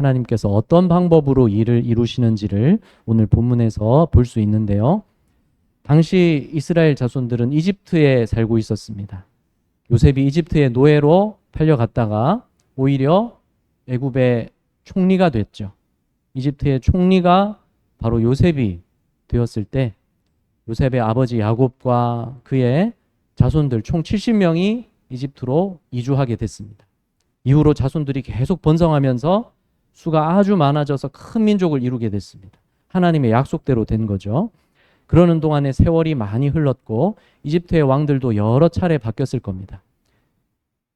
하나님께서 어떤 방법으로 일을 이루시는지를 오늘 본문에서 볼 수 있는데요. 당시 이스라엘 자손들은 이집트에 살고 있었습니다. 요셉이 이집트의 노예로 팔려갔다가 오히려 애굽의 총리가 됐죠. 이집트의 총리가 바로 요셉이 되었을 때 요셉의 아버지 야곱과 그의 자손들 총 70명이 이집트로 이주하게 됐습니다. 이후로 자손들이 계속 번성하면서 수가 아주 많아져서 큰 민족을 이루게 됐습니다. 하나님의 약속대로 된 거죠. 그러는 동안에 세월이 많이 흘렀고 이집트의 왕들도 여러 차례 바뀌었을 겁니다.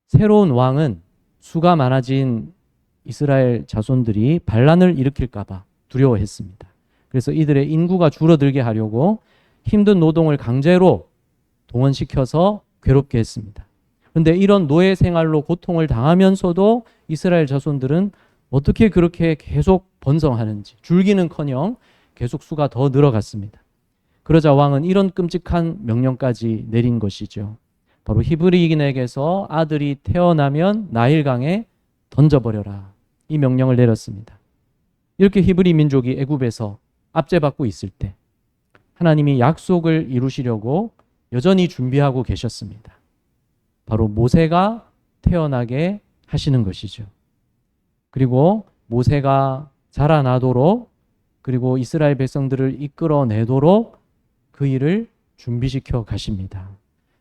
새로운 왕은 수가 많아진 이스라엘 자손들이 반란을 일으킬까 봐 두려워했습니다. 그래서 이들의 인구가 줄어들게 하려고 힘든 노동을 강제로 동원시켜서 괴롭게 했습니다. 그런데 이런 노예 생활로 고통을 당하면서도 이스라엘 자손들은 어떻게 그렇게 계속 번성하는지 줄기는커녕 계속 수가 더 늘어갔습니다. 그러자 왕은 이런 끔찍한 명령까지 내린 것이죠. 바로 히브리인에게서 아들이 태어나면 나일강에 던져버려라. 이 명령을 내렸습니다. 이렇게 히브리 민족이 애굽에서 압제받고 있을 때 하나님이 약속을 이루시려고 여전히 준비하고 계셨습니다. 바로 모세가 태어나게 하시는 것이죠. 그리고 모세가 자라나도록 그리고 이스라엘 백성들을 이끌어내도록 그 일을 준비시켜 가십니다.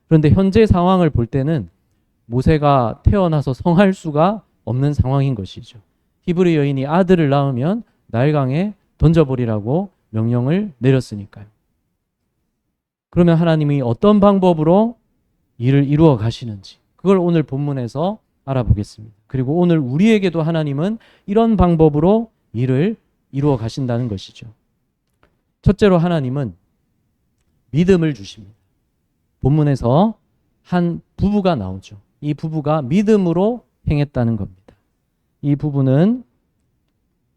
그런데 현재 상황을 볼 때는 모세가 태어나서 성할 수가 없는 상황인 것이죠. 히브리 여인이 아들을 낳으면 나일강에 던져버리라고 명령을 내렸으니까요. 그러면 하나님이 어떤 방법으로 일을 이루어 가시는지 그걸 오늘 본문에서 알아보겠습니다. 그리고 오늘 우리에게도 하나님은 이런 방법으로 일을 이루어 가신다는 것이죠. 첫째로 하나님은 믿음을 주십니다. 본문에서 한 부부가 나오죠. 이 부부가 믿음으로 행했다는 겁니다. 이 부부는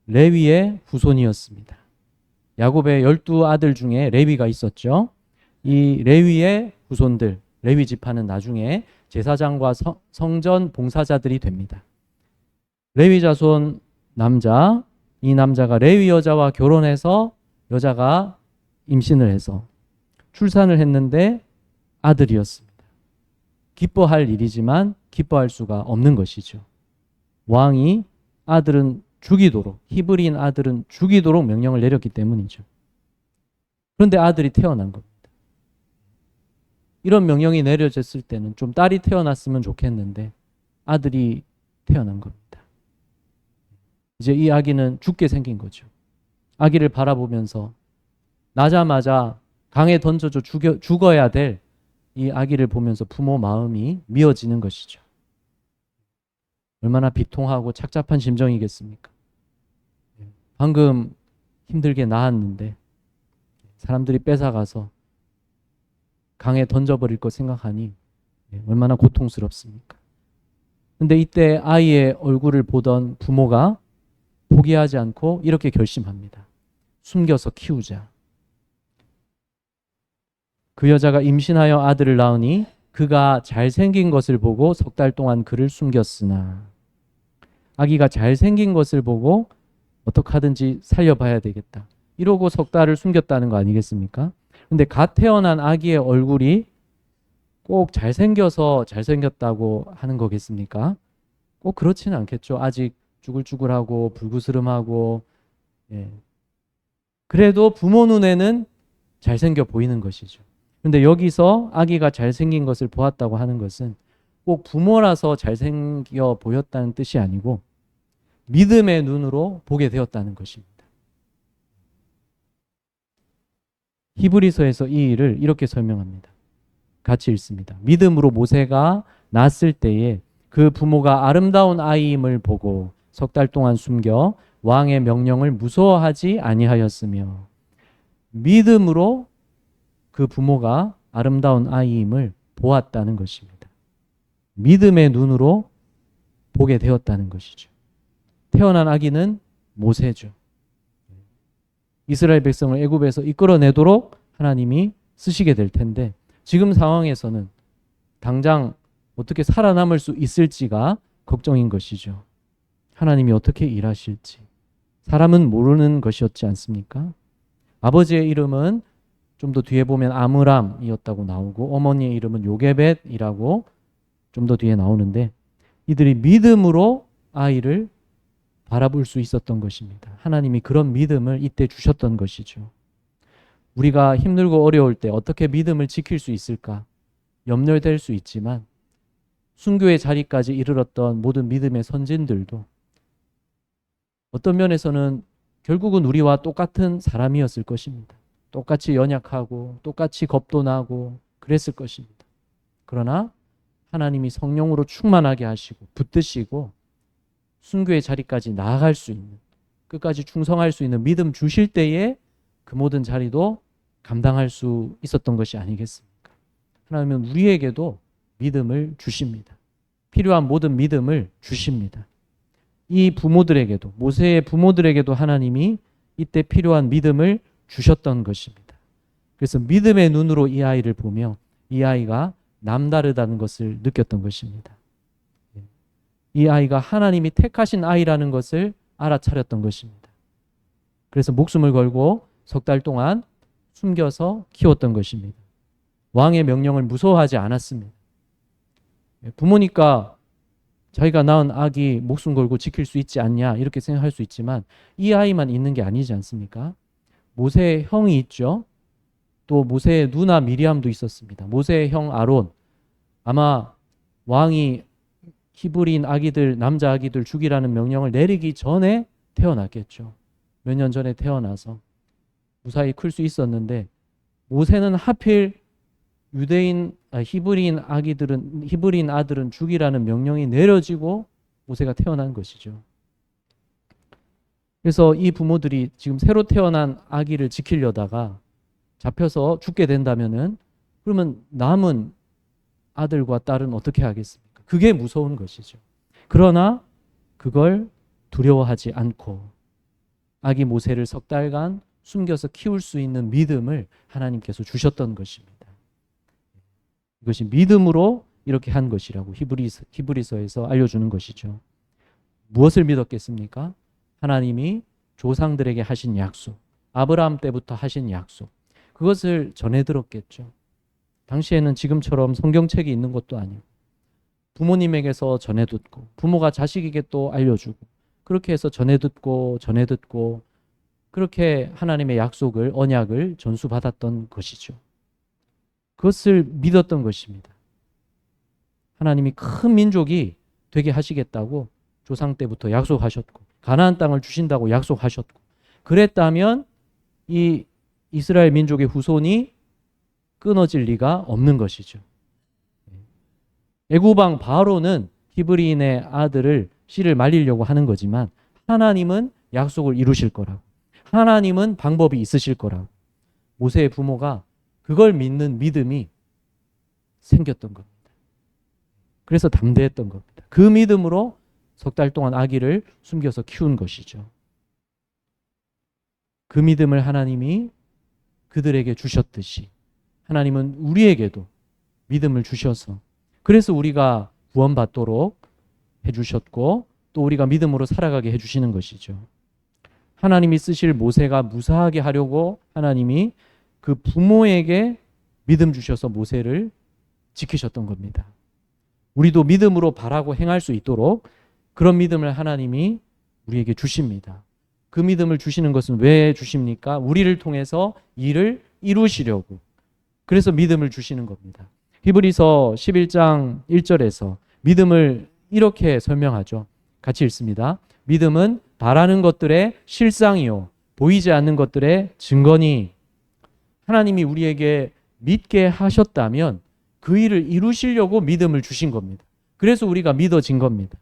레위의 후손이었습니다. 야곱의 12아들 중에 레위가 있었죠. 이 레위의 후손들, 레위 지파는 나중에 제사장과 성전 봉사자들이 됩니다. 레위 자손 남자, 이 남자가 레위 여자와 결혼해서 여자가 임신을 해서 출산을 했는데 아들이었습니다. 기뻐할 일이지만 기뻐할 수가 없는 것이죠. 왕이 아들은 죽이도록, 히브리인 아들은 죽이도록 명령을 내렸기 때문이죠. 그런데 아들이 태어난 겁니다. 이런 명령이 내려졌을 때는 좀 딸이 태어났으면 좋겠는데 아들이 태어난 겁니다. 이제 이 아기는 죽게 생긴 거죠. 아기를 바라보면서 나자마자 강에 던져져 죽어야 될 이 아기를 보면서 부모 마음이 미어지는 것이죠. 얼마나 비통하고 착잡한 심정이겠습니까? 방금 힘들게 낳았는데 사람들이 뺏어가서 강에 던져버릴 거 생각하니 얼마나 고통스럽습니까? 근데 이때 아이의 얼굴을 보던 부모가 포기하지 않고 이렇게 결심합니다. 숨겨서 키우자. 그 여자가 임신하여 아들을 낳으니 그가 잘생긴 것을 보고 3달 동안 그를 숨겼으나 아기가 잘생긴 것을 보고 어떻게 하든지 살려봐야 되겠다. 이러고 3달을 숨겼다는 거 아니겠습니까? 근데 갓 태어난 아기의 얼굴이 꼭 잘생겨서 잘생겼다고 하는 거겠습니까? 꼭 그렇지는 않겠죠. 아직 쭈글쭈글하고 불구스름하고 그래도 부모 눈에는 잘생겨 보이는 것이죠. 근데 여기서 아기가 잘생긴 것을 보았다고 하는 것은 꼭 부모라서 잘생겨 보였다는 뜻이 아니고 믿음의 눈으로 보게 되었다는 것입니다. 히브리서에서 이 일을 이렇게 설명합니다. 같이 읽습니다. 믿음으로 모세가 낳았을 때에 그 부모가 아름다운 아이임을 보고 3달 동안 숨겨 왕의 명령을 무서워하지 아니하였으며 믿음으로 그 부모가 아름다운 아이임을 보았다는 것입니다. 믿음의 눈으로 보게 되었다는 것이죠. 태어난 아기는 모세죠. 이스라엘 백성을 애굽에서 이끌어내도록 하나님이 쓰시게 될 텐데 지금 상황에서는 당장 어떻게 살아남을 수 있을지가 걱정인 것이죠. 하나님이 어떻게 일하실지 사람은 모르는 것이었지 않습니까? 아버지의 이름은 좀 더 뒤에 보면 아므람이었다고 나오고 어머니의 이름은 요게벳이라고 좀 더 뒤에 나오는데 이들이 믿음으로 아이를 바라볼 수 있었던 것입니다. 하나님이 그런 믿음을 이때 주셨던 것이죠. 우리가 힘들고 어려울 때 어떻게 믿음을 지킬 수 있을까? 염려될 수 있지만 순교의 자리까지 이르렀던 모든 믿음의 선진들도 어떤 면에서는 결국은 우리와 똑같은 사람이었을 것입니다. 똑같이 연약하고 똑같이 겁도 나고 그랬을 것입니다. 그러나 하나님이 성령으로 충만하게 하시고 붙드시고 순교의 자리까지 나아갈 수 있는, 끝까지 충성할 수 있는 믿음 주실 때에 그 모든 자리도 감당할 수 있었던 것이 아니겠습니까? 하나님은 우리에게도 믿음을 주십니다. 필요한 모든 믿음을 주십니다. 이 부모들에게도, 모세의 부모들에게도 하나님이 이때 필요한 믿음을 주셨던 것입니다. 그래서 믿음의 눈으로 이 아이를 보며 이 아이가 남다르다는 것을 느꼈던 것입니다. 이 아이가 하나님이 택하신 아이라는 것을 알아차렸던 것입니다. 그래서 목숨을 걸고 석 달 동안 숨겨서 키웠던 것입니다. 왕의 명령을 무서워하지 않았습니다. 부모니까 자기가 낳은 아기 목숨 걸고 지킬 수 있지 않냐 이렇게 생각할 수 있지만 이 아이만 있는 게 아니지 않습니까? 모세의 형이 있죠. 또 모세의 누나 미리암도 있었습니다. 모세의 형 아론, 아마 왕이 히브리인 아기들, 남자 아기들 죽이라는 명령을 내리기 전에 태어났겠죠. 몇 년 전에 태어나서 무사히 클 수 있었는데 모세는 하필 히브리인 아들은 죽이라는 명령이 내려지고 모세가 태어난 것이죠. 그래서 이 부모들이 지금 새로 태어난 아기를 지키려다가 잡혀서 죽게 된다면은 그러면 남은 아들과 딸은 어떻게 하겠습니까? 그게 무서운 것이죠. 그러나 그걸 두려워하지 않고 아기 모세를 석 달간 숨겨서 키울 수 있는 믿음을 하나님께서 주셨던 것입니다. 이것이 믿음으로 이렇게 한 것이라고 히브리서에서 알려주는 것이죠. 무엇을 믿었겠습니까? 하나님이 조상들에게 하신 약속, 아브라함 때부터 하신 약속, 그것을 전해 들었겠죠. 당시에는 지금처럼 성경책이 있는 것도 아니고 부모님에게서 전해 듣고 부모가 자식에게 또 알려주고 그렇게 해서 전해 듣고 그렇게 하나님의 약속을, 언약을 전수받았던 것이죠. 그것을 믿었던 것입니다. 하나님이 큰 민족이 되게 하시겠다고 조상 때부터 약속하셨고 가나안 땅을 주신다고 약속하셨고 그랬다면 이 이스라엘 민족의 후손이 끊어질 리가 없는 것이죠. 애굽왕 바로는 히브리인의 아들을 씨를 말리려고 하는 거지만 하나님은 약속을 이루실 거라고, 하나님은 방법이 있으실 거라고 모세의 부모가 그걸 믿는 믿음이 생겼던 겁니다. 그래서 담대했던 겁니다. 그 믿음으로 석 달 동안 아기를 숨겨서 키운 것이죠. 그 믿음을 하나님이 그들에게 주셨듯이 하나님은 우리에게도 믿음을 주셔서 그래서 우리가 구원받도록 해주셨고 또 우리가 믿음으로 살아가게 해주시는 것이죠. 하나님이 쓰실 모세가 무사하게 하려고 하나님이 그 부모에게 믿음 주셔서 모세를 지키셨던 겁니다. 우리도 믿음으로 바라고 행할 수 있도록 그런 믿음을 하나님이 우리에게 주십니다. 그 믿음을 주시는 것은 왜 주십니까? 우리를 통해서 일을 이루시려고. 그래서 믿음을 주시는 겁니다. 히브리서 11장 1절에서 믿음을 이렇게 설명하죠. 같이 읽습니다. 믿음은 바라는 것들의 실상이요 보이지 않는 것들의 증거니. 하나님이 우리에게 믿게 하셨다면 그 일을 이루시려고 믿음을 주신 겁니다. 그래서 우리가 믿어진 겁니다.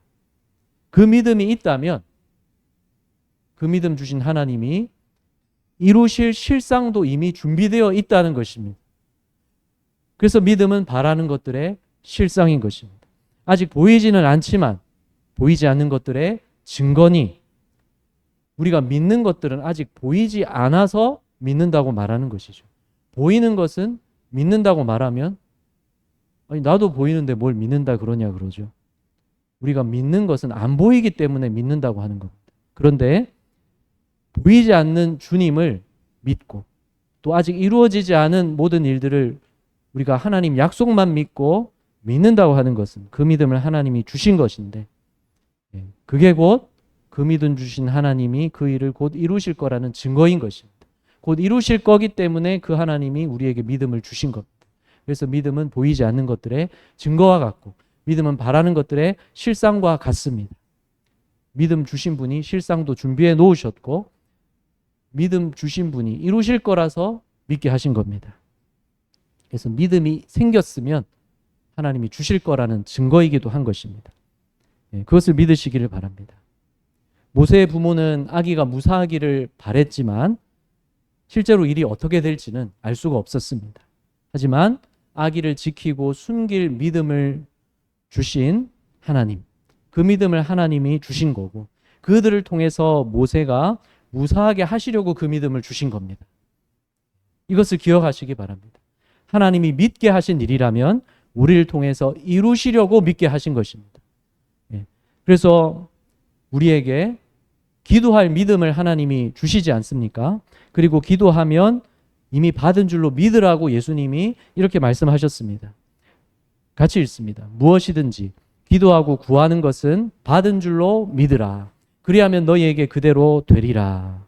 그 믿음이 있다면 그 믿음 주신 하나님이 이루실 실상도 이미 준비되어 있다는 것입니다. 그래서 믿음은 바라는 것들의 실상인 것입니다. 아직 보이지는 않지만 보이지 않는 것들의 증거니 우리가 믿는 것들은 아직 보이지 않아서 믿는다고 말하는 것이죠. 보이는 것은 믿는다고 말하면 아니 나도 보이는데 뭘 믿는다 그러냐 그러죠. 우리가 믿는 것은 안 보이기 때문에 믿는다고 하는 겁니다. 그런데 보이지 않는 주님을 믿고 또 아직 이루어지지 않은 모든 일들을 우리가 하나님 약속만 믿고 믿는다고 하는 것은 그 믿음을 하나님이 주신 것인데 그게 곧 그 믿음 주신 하나님이 그 일을 곧 이루실 거라는 증거인 것입니다. 곧 이루실 거기 때문에 그 하나님이 우리에게 믿음을 주신 겁니다. 그래서 믿음은 보이지 않는 것들의 증거와 같고 믿음은 바라는 것들의 실상과 같습니다. 믿음 주신 분이 실상도 준비해 놓으셨고 믿음 주신 분이 이루실 거라서 믿게 하신 겁니다. 그래서 믿음이 생겼으면 하나님이 주실 거라는 증거이기도 한 것입니다. 그것을 믿으시기를 바랍니다. 모세의 부모는 아기가 무사하기를 바랬지만 실제로 일이 어떻게 될지는 알 수가 없었습니다. 하지만 아기를 지키고 숨길 믿음을 주신 하나님, 그 믿음을 하나님이 주신 거고 그들을 통해서 모세가 무사하게 하시려고 그 믿음을 주신 겁니다. 이것을 기억하시기 바랍니다. 하나님이 믿게 하신 일이라면 우리를 통해서 이루시려고 믿게 하신 것입니다. 그래서 우리에게 기도할 믿음을 하나님이 주시지 않습니까? 그리고 기도하면 이미 받은 줄로 믿으라고 예수님이 이렇게 말씀하셨습니다. 같이 읽습니다. 무엇이든지 기도하고 구하는 것은 받은 줄로 믿으라. 그리하면 너희에게 그대로 되리라.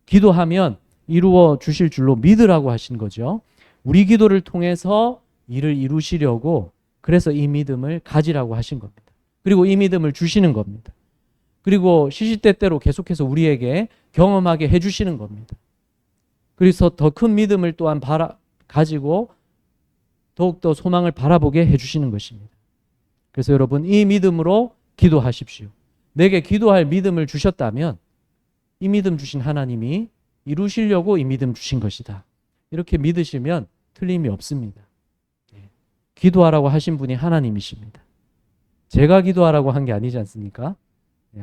기도하면 이루어 주실 줄로 믿으라고 하신 거죠. 우리 기도를 통해서 일을 이루시려고 그래서 이 믿음을 가지라고 하신 겁니다. 그리고 이 믿음을 주시는 겁니다. 그리고 시시때때로 계속해서 우리에게 경험하게 해주시는 겁니다. 그래서 더 큰 믿음을 또한 가지고 더욱더 소망을 바라보게 해주시는 것입니다. 그래서 여러분 이 믿음으로 기도하십시오. 내게 기도할 믿음을 주셨다면 이 믿음 주신 하나님이 이루시려고 이 믿음 주신 것이다. 이렇게 믿으시면 틀림이 없습니다. 기도하라고 하신 분이 하나님이십니다. 제가 기도하라고 한 게 아니지 않습니까?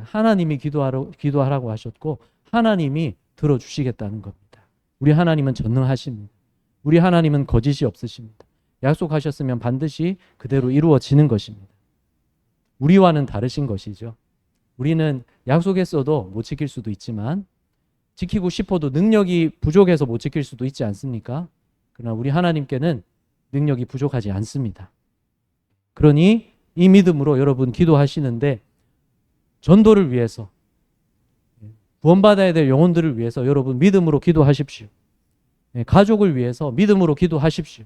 하나님이 기도하라고 하셨고 하나님이 들어주시겠다는 겁니다. 우리 하나님은 전능하십니다. 우리 하나님은 거짓이 없으십니다. 약속하셨으면 반드시 그대로 이루어지는 것입니다. 우리와는 다르신 것이죠. 우리는 약속했어도 못 지킬 수도 있지만 지키고 싶어도 능력이 부족해서 못 지킬 수도 있지 않습니까? 그러나 우리 하나님께는 능력이 부족하지 않습니다. 그러니 이 믿음으로 여러분 기도하시는데 전도를 위해서 구원받아야 될 영혼들을 위해서 여러분 믿음으로 기도하십시오. 가족을 위해서 믿음으로 기도하십시오.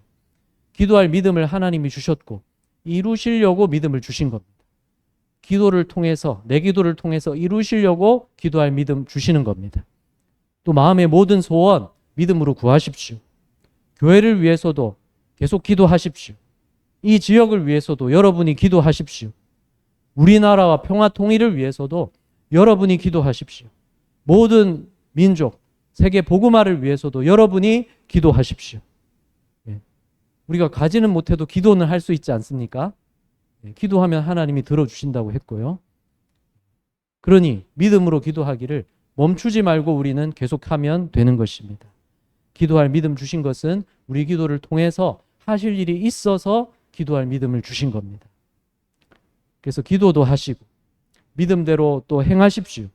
기도할 믿음을 하나님이 주셨고 이루시려고 믿음을 주신 겁니다. 기도를 통해서 내 기도를 통해서 이루시려고 기도할 믿음 주시는 겁니다. 또 마음의 모든 소원 믿음으로 구하십시오. 교회를 위해서도 계속 기도하십시오. 이 지역을 위해서도 여러분이 기도하십시오. 우리나라와 평화 통일을 위해서도 여러분이 기도하십시오. 모든 민족, 세계 복음화를 위해서도 여러분이 기도하십시오. 우리가 가지는 못해도 기도는 할 수 있지 않습니까? 기도하면 하나님이 들어주신다고 했고요. 그러니 믿음으로 기도하기를 멈추지 말고 우리는 계속하면 되는 것입니다. 기도할 믿음 주신 것은 우리 기도를 통해서 하실 일이 있어서 기도할 믿음을 주신 겁니다. 그래서 기도도 하시고 믿음대로 또 행하십시오.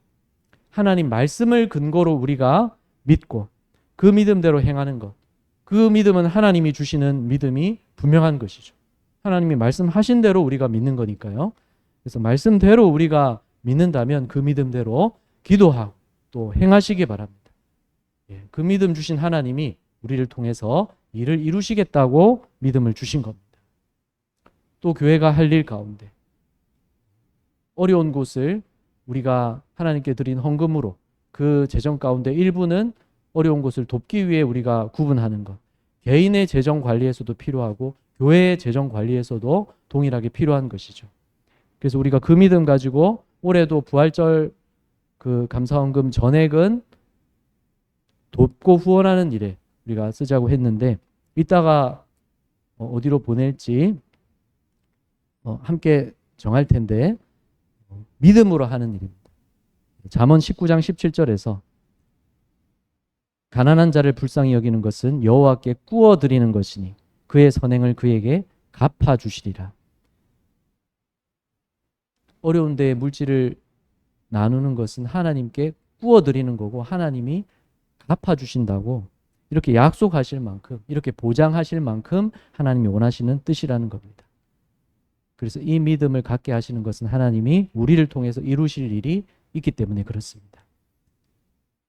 하나님 말씀을 근거로 우리가 믿고 그 믿음대로 행하는 것. 그 믿음은 하나님이 주시는 믿음이 분명한 것이죠. 하나님이 말씀하신 대로 우리가 믿는 거니까요. 그래서 말씀대로 우리가 믿는다면 그 믿음대로 기도하고 또 행하시기 바랍니다. 그 믿음 주신 하나님이 우리를 통해서 일을 이루시겠다고 믿음을 주신 겁니다. 또 교회가 할 일 가운데 어려운 곳을 우리가 하나님께 드린 헌금으로 그 재정 가운데 일부는 어려운 곳을 돕기 위해 우리가 구분하는 것. 개인의 재정 관리에서도 필요하고 교회의 재정 관리에서도 동일하게 필요한 것이죠. 그래서 우리가 그 믿음 가지고 올해도 부활절 그 감사헌금 전액은 돕고 후원하는 일에 우리가 쓰자고 했는데 이따가 어디로 보낼지 함께 정할 텐데 믿음으로 하는 일입니다. 잠언 19장 17절에서 가난한 자를 불쌍히 여기는 것은 여호와께 꾸어 드리는 것이니 그의 선행을 그에게 갚아 주시리라. 어려운데 물질을 나누는 것은 하나님께 구워드리는 거고 하나님이 갚아주신다고 이렇게 약속하실 만큼, 이렇게 보장하실 만큼 하나님이 원하시는 뜻이라는 겁니다. 그래서 이 믿음을 갖게 하시는 것은 하나님이 우리를 통해서 이루실 일이 있기 때문에 그렇습니다.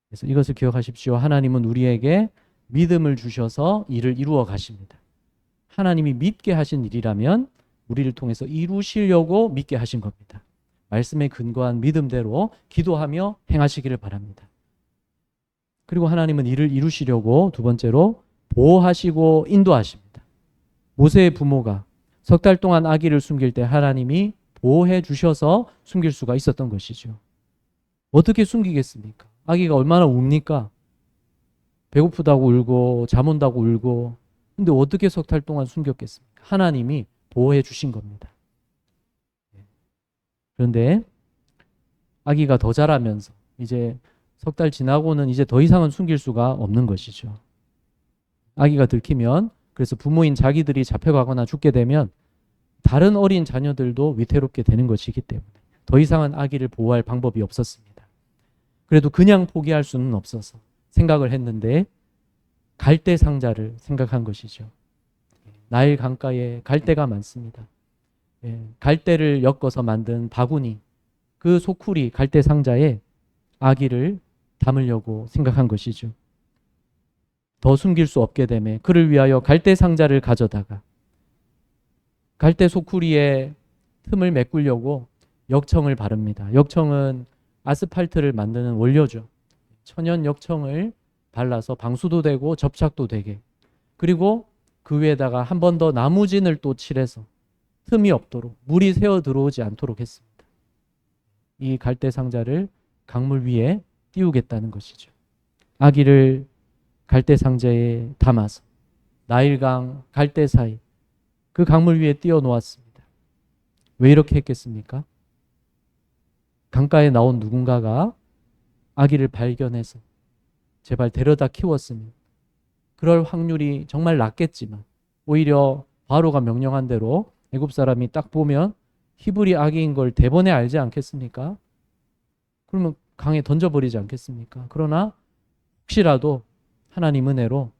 그래서 이것을 기억하십시오. 하나님은 우리에게 믿음을 주셔서 일을 이루어 가십니다. 하나님이 믿게 하신 일이라면 우리를 통해서 이루시려고 믿게 하신 겁니다. 말씀에 근거한 믿음대로 기도하며 행하시기를 바랍니다. 그리고 하나님은 이를 이루시려고 두 번째로 보호하시고 인도하십니다. 모세의 부모가 석 달 동안 아기를 숨길 때 하나님이 보호해 주셔서 숨길 수가 있었던 것이죠. 어떻게 숨기겠습니까? 아기가 얼마나 웁니까? 배고프다고 울고 잠 온다고 울고. 근데 어떻게 석 달 동안 숨겼겠습니까? 하나님이 보호해 주신 겁니다. 그런데 아기가 더 자라면서 이제 석 달 지나고는 이제 더 이상은 숨길 수가 없는 것이죠. 아기가 들키면, 그래서 부모인 자기들이 잡혀가거나 죽게 되면 다른 어린 자녀들도 위태롭게 되는 것이기 때문에 더 이상은 아기를 보호할 방법이 없었습니다. 그래도 그냥 포기할 수는 없어서 생각을 했는데 갈대 상자를 생각한 것이죠. 나일 강가에 갈대가 많습니다. 갈대를 엮어서 만든 바구니, 그 소쿠리 갈대 상자에 아기를 담으려고 생각한 것이죠. 더 숨길 수 없게 되매 그를 위하여 갈대 상자를 가져다가 갈대 소쿠리에 틈을 메꾸려고 역청을 바릅니다. 역청은 아스팔트를 만드는 원료죠. 천연 역청을 발라서 방수도 되고 접착도 되게, 그리고 그 위에다가 한 번 더 나무진을 또 칠해서 틈이 없도록, 물이 새어 들어오지 않도록 했습니다. 이 갈대 상자를 강물 위에 띄우겠다는 것이죠. 아기를 갈대 상자에 담아서 나일강 갈대 사이 그 강물 위에 띄워 놓았습니다. 왜 이렇게 했겠습니까? 강가에 나온 누군가가 아기를 발견해서 제발 데려다 키웠으면 그럴 확률이 정말 낮겠지만, 오히려 바로가 명령한 대로 애굽 사람이 딱 보면 히브리 아기인 걸 대번에 알지 않겠습니까? 그러면 강에 던져버리지 않겠습니까? 그러나 혹시라도 하나님 은혜로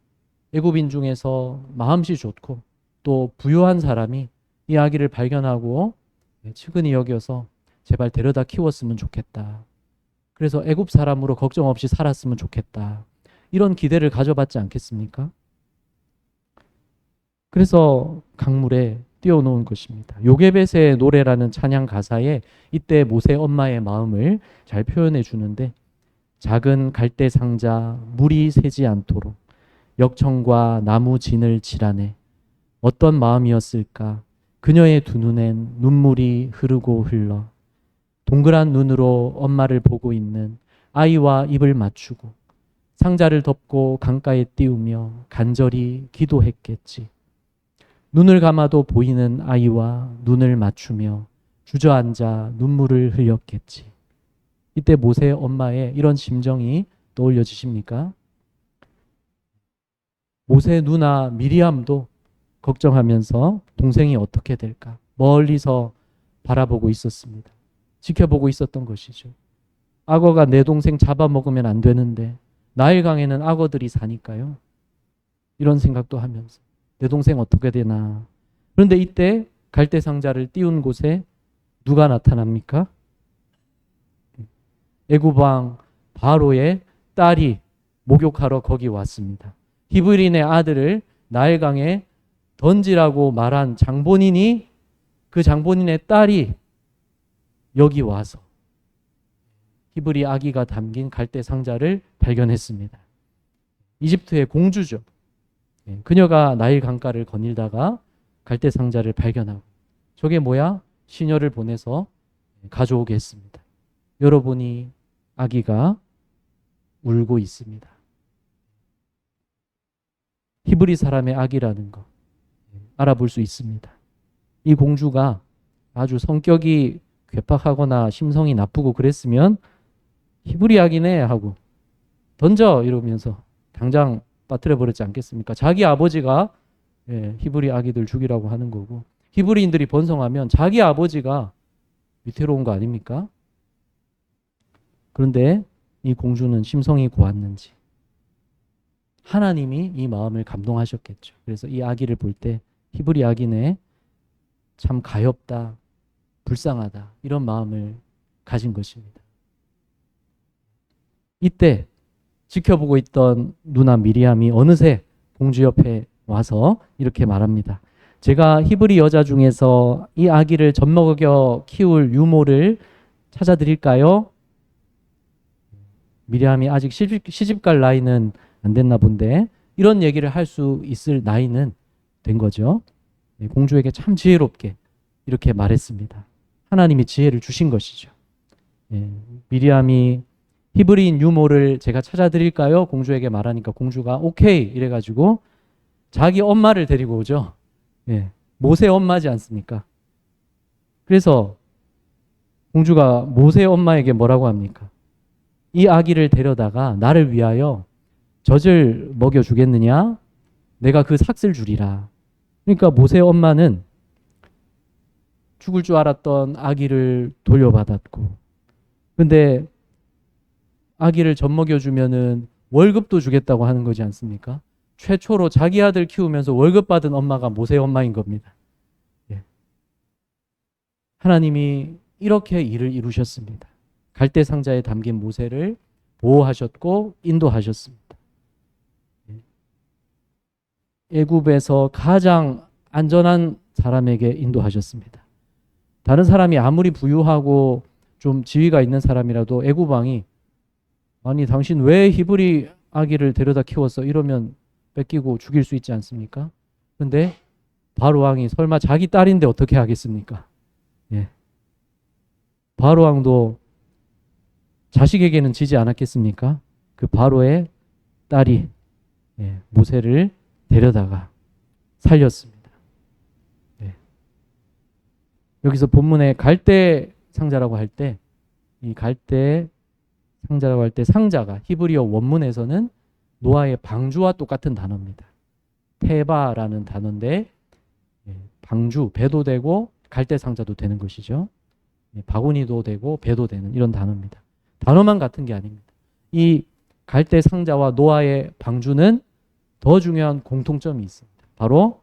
애굽인 중에서 마음씨 좋고 또 부유한 사람이 이 아기를 발견하고 측은히 여겨서 제발 데려다 키웠으면 좋겠다. 그래서 애굽 사람으로 걱정 없이 살았으면 좋겠다. 이런 기대를 가져봤지 않겠습니까? 그래서 강물에 띄워놓은 것입니다. 요게벳의 노래라는 찬양 가사에 이때 모세 엄마의 마음을 잘 표현해 주는데, 작은 갈대 상자 물이 새지 않도록 역청과 나무 진을 칠하네. 어떤 마음이었을까? 그녀의 두 눈엔 눈물이 흐르고 흘러 동그란 눈으로 엄마를 보고 있는 아이와 입을 맞추고 상자를 덮고 강가에 띄우며 간절히 기도했겠지. 눈을 감아도 보이는 아이와 눈을 맞추며 주저앉아 눈물을 흘렸겠지. 이때 모세 엄마의 이런 심정이 떠올려지십니까? 모세 누나 미리암도 걱정하면서 동생이 어떻게 될까 멀리서 바라보고 있었습니다. 지켜보고 있었던 것이죠. 악어가 내 동생 잡아먹으면 안 되는데 나일강에는 악어들이 사니까요. 이런 생각도 하면서 내 동생 어떻게 되나. 그런데 이때 갈대 상자를 띄운 곳에 누가 나타납니까? 애굽 왕 바로의 딸이 목욕하러 거기 왔습니다. 히브리인의 아들을 나일강에 던지라고 말한 장본인이, 그 장본인의 딸이 여기 와서 히브리 아기가 담긴 갈대 상자를 발견했습니다. 이집트의 공주죠. 그녀가 나일 강가를 거닐다가 갈대 상자를 발견하고, 저게 뭐야? 시녀를 보내서 가져오게 했습니다. 여러분이 아기가 울고 있습니다. 히브리 사람의 아기라는 거 알아볼 수 있습니다. 이 공주가 아주 성격이 괴팍하거나 심성이 나쁘고 그랬으면 히브리 아기네 하고 던져 이러면서 당장 빠뜨려 버렸지 않겠습니까? 자기 아버지가 히브리 아기들 죽이라고 하는 거고, 히브리인들이 번성하면 자기 아버지가 위태로운 거 아닙니까? 그런데 이 공주는 심성이 고왔는지 하나님이 이 마음을 감동하셨겠죠. 그래서 이 아기를 볼 때 히브리 아기네 참 가엾다, 불쌍하다 이런 마음을 가진 것입니다. 이때 지켜보고 있던 누나 미리암이 어느새 공주 옆에 와서 이렇게 말합니다. 제가 히브리 여자 중에서 이 아기를 젖먹여 키울 유모를 찾아드릴까요? 미리암이 아직 시집갈 나이는 안 됐나 본데 이런 얘기를 할 수 있을 나이는 된 거죠. 공주에게 참 지혜롭게 이렇게 말했습니다. 하나님이 지혜를 주신 것이죠. 미리암이 히브리인 유모를 제가 찾아드릴까요? 공주에게 말하니까 공주가 오케이 이래가지고 자기 엄마를 데리고 오죠. 모세 엄마지 않습니까? 그래서 공주가 모세 엄마에게 뭐라고 합니까? 이 아기를 데려다가 나를 위하여 젖을 먹여주겠느냐? 내가 그 삭슬 주리라. 그러니까 모세 엄마는 죽을 줄 알았던 아기를 돌려받았고 근데 아기를 젖먹여주면은 월급도 주겠다고 하는 거지 않습니까? 최초로 자기 아들 키우면서 월급 받은 엄마가 모세 엄마인 겁니다. 하나님이 이렇게 일을 이루셨습니다. 갈대 상자에 담긴 모세를 보호하셨고 인도하셨습니다. 애굽에서 가장 안전한 사람에게 인도하셨습니다. 다른 사람이 아무리 부유하고 좀 지위가 있는 사람이라도 애굽 왕이 아니 당신 왜 히브리 아기를 데려다 키웠어? 이러면 뺏기고 죽일 수 있지 않습니까? 근데 바로 왕이 설마 자기 딸인데 어떻게 하겠습니까? 바로 왕도 자식에게는 지지 않았겠습니까? 그 바로의 딸이 모세를 데려다가 살렸습니다. 여기서 본문에 갈대 상자라고 할 때 이 갈대 상자라고 할 때 상자가 히브리어 원문에서는 노아의 방주와 똑같은 단어입니다. 테바라는 단어인데 방주, 배도 되고 갈대 상자도 되는 것이죠. 바구니도 되고 배도 되는 이런 단어입니다. 단어만 같은 게 아닙니다. 이 갈대 상자와 노아의 방주는 더 중요한 공통점이 있습니다. 바로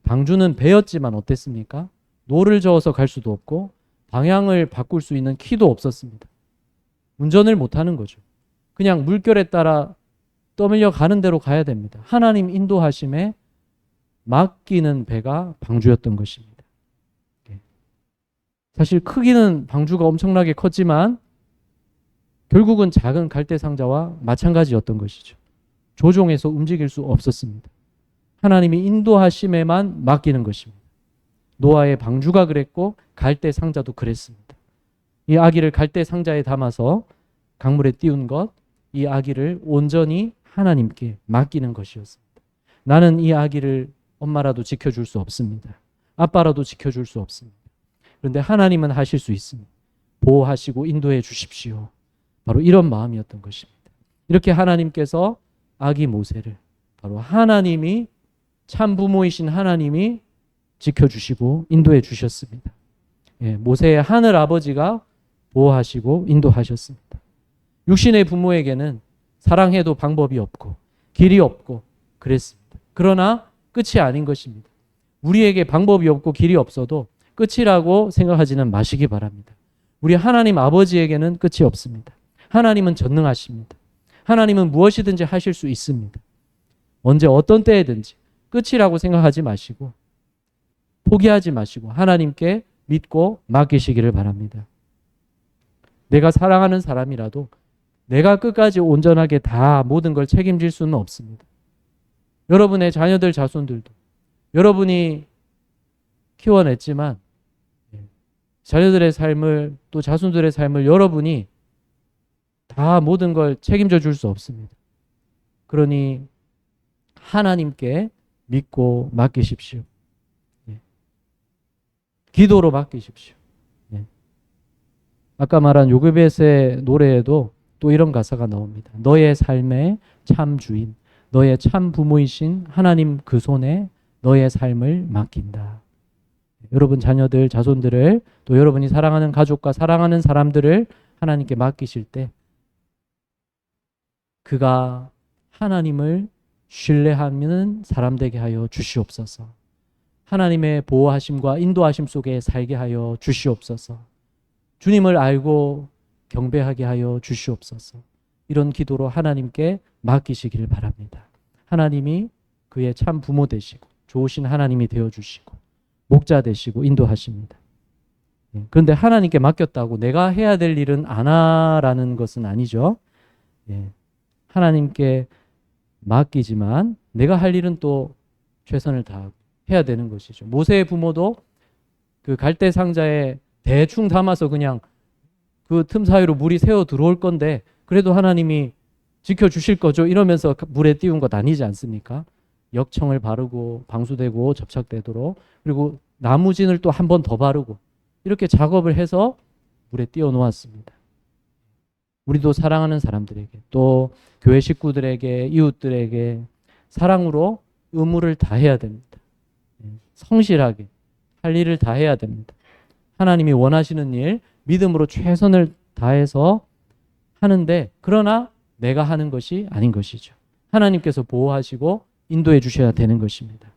방주는 배였지만 어땠습니까? 노를 저어서 갈 수도 없고 방향을 바꿀 수 있는 키도 없었습니다. 운전을 못하는 거죠. 그냥 물결에 따라 떠밀려 가는 대로 가야 됩니다. 하나님 인도하심에 맡기는 배가 방주였던 것입니다. 사실 크기는 방주가 엄청나게 컸지만 결국은 작은 갈대 상자와 마찬가지였던 것이죠. 조종해서 움직일 수 없었습니다. 하나님이 인도하심에만 맡기는 것입니다. 노아의 방주가 그랬고 갈대 상자도 그랬습니다. 이 아기를 갈대 상자에 담아서 강물에 띄운 것, 이 아기를 온전히 하나님께 맡기는 것이었습니다. 나는 이 아기를 엄마라도 지켜줄 수 없습니다. 아빠라도 지켜줄 수 없습니다. 그런데 하나님은 하실 수 있습니다. 보호하시고 인도해 주십시오. 바로 이런 마음이었던 것입니다. 이렇게 하나님께서 아기 모세를 바로 하나님이 참 부모이신 하나님이 지켜주시고 인도해 주셨습니다. 모세의 하늘 아버지가 보호하시고 인도하셨습니다. 육신의 부모에게는 사랑해도 방법이 없고 길이 없고 그랬습니다. 그러나 끝이 아닌 것입니다. 우리에게 방법이 없고 길이 없어도 끝이라고 생각하지는 마시기 바랍니다. 우리 하나님 아버지에게는 끝이 없습니다. 하나님은 전능하십니다. 하나님은 무엇이든지 하실 수 있습니다. 언제 어떤 때에든지 끝이라고 생각하지 마시고 포기하지 마시고 하나님께 믿고 맡기시기를 바랍니다. 내가 사랑하는 사람이라도 내가 끝까지 온전하게 다 모든 걸 책임질 수는 없습니다. 여러분의 자녀들 자손들도 여러분이 키워냈지만 자녀들의 삶을 또 자손들의 삶을 여러분이 다 모든 걸 책임져 줄 수 없습니다. 그러니 하나님께 믿고 맡기십시오. 기도로 맡기십시오. 아까 말한 요괴벳의 노래에도 또 이런 가사가 나옵니다. 너의 삶의 참 주인, 너의 참 부모이신 하나님 그 손에 너의 삶을 맡긴다. 여러분 자녀들, 자손들을 또 여러분이 사랑하는 가족과 사랑하는 사람들을 하나님께 맡기실 때 그가 하나님을 신뢰하는 사람 되게 하여 주시옵소서. 하나님의 보호하심과 인도하심 속에 살게 하여 주시옵소서. 주님을 알고 경배하게 하여 주시옵소서. 이런 기도로 하나님께 맡기시기를 바랍니다. 하나님이 그의 참 부모 되시고 좋으신 하나님이 되어주시고 목자 되시고 인도하십니다. 그런데 하나님께 맡겼다고 내가 해야 될 일은 안 하라는 것은 아니죠. 하나님께 맡기지만 내가 할 일은 또 최선을 다하고 해야 되는 것이죠. 모세의 부모도 그 갈대 상자에 대충 담아서 그냥 그 틈 사이로 물이 새어 들어올 건데 그래도 하나님이 지켜주실 거죠. 이러면서 물에 띄운 것 아니지 않습니까? 역청을 바르고 방수되고 접착되도록 그리고 나무진을 또 한 번 더 바르고 이렇게 작업을 해서 물에 띄워 놓았습니다. 우리도 사랑하는 사람들에게 또 교회 식구들에게 이웃들에게 사랑으로 의무를 다해야 됩니다. 성실하게 할 일을 다해야 됩니다. 하나님이 원하시는 일 믿음으로 최선을 다해서 하는데 그러나 내가 하는 것이 아닌 것이죠. 하나님께서 보호하시고 인도해 주셔야 되는 것입니다.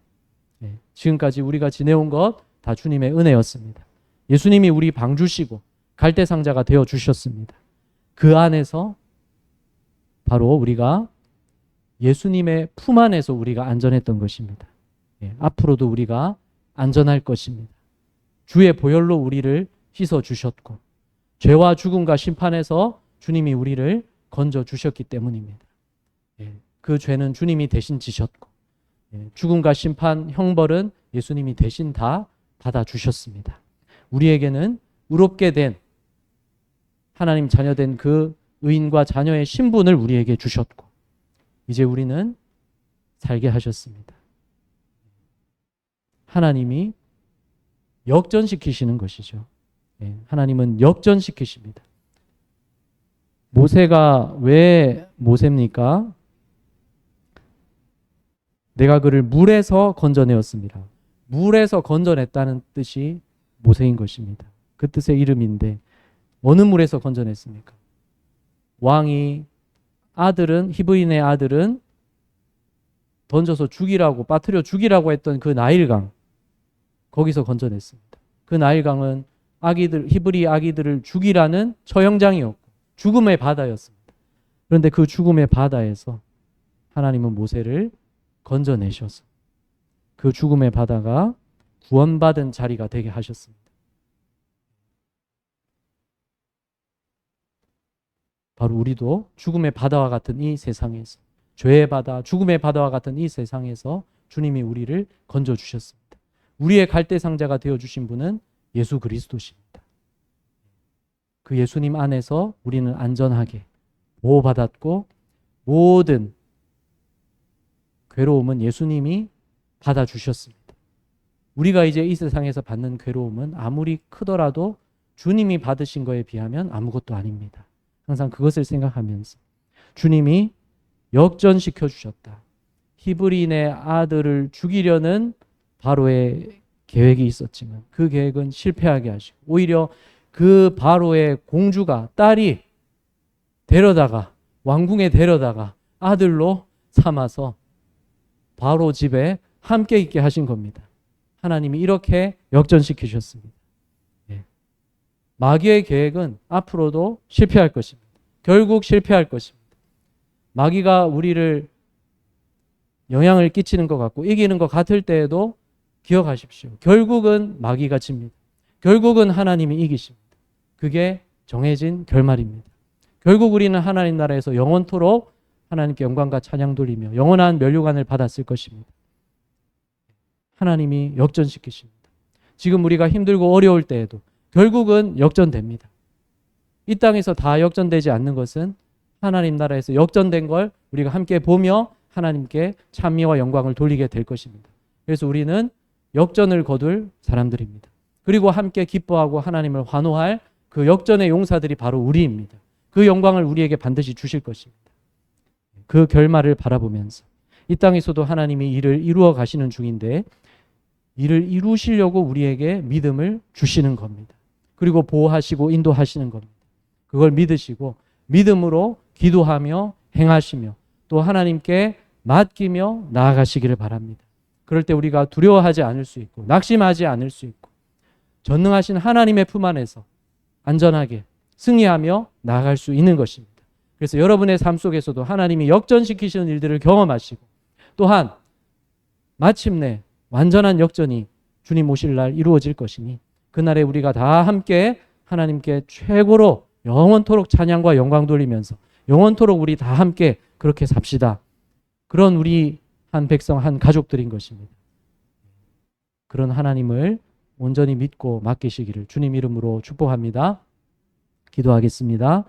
지금까지 우리가 지내온 것 다 주님의 은혜였습니다. 예수님이 우리 방주시고 갈대상자가 되어 주셨습니다. 그 안에서 바로 우리가 예수님의 품 안에서 우리가 안전했던 것입니다. 앞으로도 우리가 안전할 것입니다. 주의 보혈로 우리를 씻어 주셨고 죄와 죽음과 심판에서 주님이 우리를 건져 주셨기 때문입니다. 그 죄는 주님이 대신 지셨고 죽음과 심판, 형벌은 예수님이 대신 다 받아주셨습니다. 우리에게는 의롭게 된 하나님 자녀된 그 의인과 자녀의 신분을 우리에게 주셨고 이제 우리는 살게 하셨습니다. 하나님이 역전시키시는 것이죠. 하나님은 역전시키십니다. 모세가 왜 모세입니까? 내가 그를 물에서 건져내었습니다. 물에서 건져냈다는 뜻이 모세인 것입니다. 그 뜻의 이름인데 어느 물에서 건져냈습니까? 왕이 히브리인의 아들은 던져서 죽이라고 빠뜨려 죽이라고 했던 그 나일강 거기서 건져냈습니다. 그 나일강은 히브리 아기들을 죽이라는 처형장이었고 죽음의 바다였습니다. 그런데 그 죽음의 바다에서 하나님은 모세를 건져내셔서 그 죽음의 바다가 구원받은 자리가 되게 하셨습니다. 바로 우리도 죽음의 바다와 같은 이 세상에서 죄의 바다, 죽음의 바다와 같은 이 세상에서 주님이 우리를 건져주셨습니다. 우리의 갈대상자가 되어주신 분은 예수 그리스도십니다. 그 예수님 안에서 우리는 안전하게 보호받았고 모든 괴로움은 예수님이 받아주셨습니다. 우리가 이제 이 세상에서 받는 괴로움은 아무리 크더라도 주님이 받으신 거에 비하면 아무것도 아닙니다. 항상 그것을 생각하면서 주님이 역전시켜 주셨다. 히브리인의 아들을 죽이려는 바로의 계획이 있었지만 그 계획은 실패하게 하시고 오히려 그 바로의 공주가 딸이 왕궁에 데려다가 아들로 삼아서 바로 집에 함께 있게 하신 겁니다. 하나님이 이렇게 역전시키셨습니다. 마귀의 계획은 앞으로도 실패할 것입니다. 결국 실패할 것입니다. 마귀가 우리를 영향을 끼치는 것 같고 이기는 것 같을 때에도 기억하십시오. 결국은 마귀가 집니다. 결국은 하나님이 이기십니다. 그게 정해진 결말입니다. 결국 우리는 하나님 나라에서 영원토록 하나님께 영광과 찬양 돌리며 영원한 면류관을 받았을 것입니다. 하나님이 역전시키십니다. 지금 우리가 힘들고 어려울 때에도 결국은 역전됩니다. 이 땅에서 다 역전되지 않는 것은 하나님 나라에서 역전된 걸 우리가 함께 보며 하나님께 찬미와 영광을 돌리게 될 것입니다. 그래서 우리는 역전을 거둘 사람들입니다. 그리고 함께 기뻐하고 하나님을 환호할 그 역전의 용사들이 바로 우리입니다. 그 영광을 우리에게 반드시 주실 것입니다. 그 결말을 바라보면서 이 땅에서도 하나님이 일을 이루어 가시는 중인데 일을 이루시려고 우리에게 믿음을 주시는 겁니다. 그리고 보호하시고 인도하시는 겁니다. 그걸 믿으시고 믿음으로 기도하며 행하시며 또 하나님께 맡기며 나아가시기를 바랍니다. 그럴 때 우리가 두려워하지 않을 수 있고 낙심하지 않을 수 있고 전능하신 하나님의 품 안에서 안전하게 승리하며 나아갈 수 있는 것입니다. 그래서 여러분의 삶 속에서도 하나님이 역전시키시는 일들을 경험하시고 또한 마침내 완전한 역전이 주님 오실 날 이루어질 것이니 그날에 우리가 다 함께 하나님께 최고로 영원토록 찬양과 영광 돌리면서 영원토록 우리 다 함께 그렇게 삽시다. 그런 우리 한 백성, 한 가족들인 것입니다. 그런 하나님을 온전히 믿고 맡기시기를 주님 이름으로 축복합니다. 기도하겠습니다.